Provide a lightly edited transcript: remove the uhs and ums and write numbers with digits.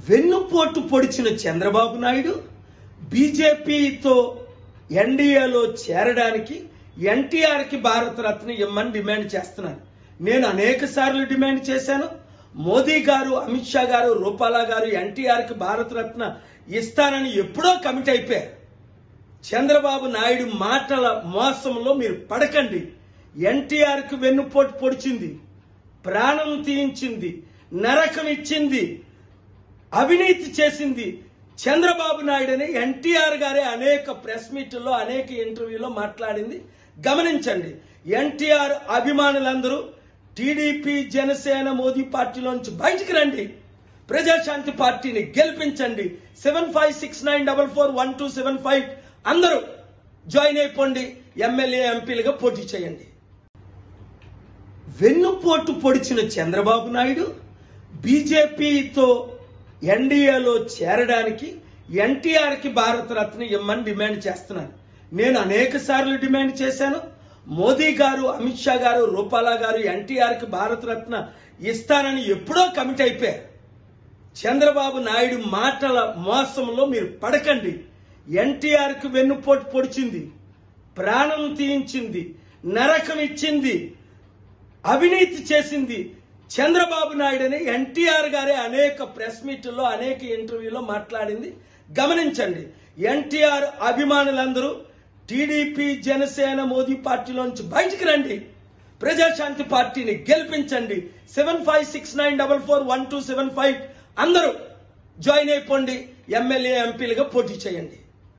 వెన్నుపోటు పొడిచిన చంద్రబాబు నాయుడు బీజేపీతో ఎన్డీఏలో చేరడానికి ఎన్టీఆర్కి భారతరత్న ఇమ్మని డిమాండ్ చేస్తున్నారు. నేను అనేక సార్లు డిమాండ్ చేశాను. మోదీ గారు, అమిత్ షా గారు, రూపాలా గారు ఎన్టీఆర్కి భారతరత్న ఇస్తానని ఎప్పుడో కమిట్ అయిపోయారు. చంద్రబాబు నాయుడు మాటల మోసంలో మీరు పడకండి. ఎన్టీఆర్కి వెన్నుపోటు పొడిచింది, ప్రాణం తీయించింది, నరకం ఇచ్చింది, అవినీతి చేసింది చంద్రబాబు నాయుడు అని ఎన్టీఆర్ గారే అనేక ప్రెస్ మీట్లో అనేక ఇంటర్వ్యూలో మాట్లాడింది గమనించండి. ఎన్టీఆర్ అభిమానులందరూ టీడీపీ, జనసేన, మోదీ పార్టీలోంచి బయటికి రండి. ప్రజాశాంతి పార్టీని గెలిపించండి. 7569441275 అందరూ జాయిన్ అయిపోండి. ఎమ్మెల్యే, ఎంపీలుగా పోటీ చేయండి. వెన్నుపోటు పొడిచిన చంద్రబాబు నాయుడు బీజేపీతో ఎన్డీఏలో చేరడానికి ఎన్టీఆర్కి భారతరత్న ఇమ్మని డిమాండ్ చేస్తున్నారు. నేను అనేక సార్లు డిమాండ్ చేశాను. మోదీ గారు, అమిత్ షా గారు, రూపాలా గారు ఎన్టీఆర్కి భారతరత్న ఇస్తానని ఎప్పుడో కమిట్ అయిపోయారు. చంద్రబాబు నాయుడు మాటల మోసంలో మీరు పడకండి. ఎన్టీఆర్కి వెన్నుపోటు పొడిచింది, ప్రాణం తీయించింది, నరకం ఇచ్చింది, అవినీతి చేసింది చంద్రబాబు నాయుడు అని ఎన్టీఆర్ గారే అనేక ప్రెస్ మీట్లో అనేక ఇంటర్వ్యూలో మాట్లాడింది గమనించండి. ఎన్టీఆర్ అభిమానులందరూ టీడీపీ, జనసేన, మోదీ పార్టీలోంచి బయటికి రండి. ప్రజాశాంతి పార్టీని గెలిపించండి. 7569441275 అందరూ జాయిన్ అయిపోండి. ఎమ్మెల్యే, ఎంపీలుగా పోటీ చేయండి.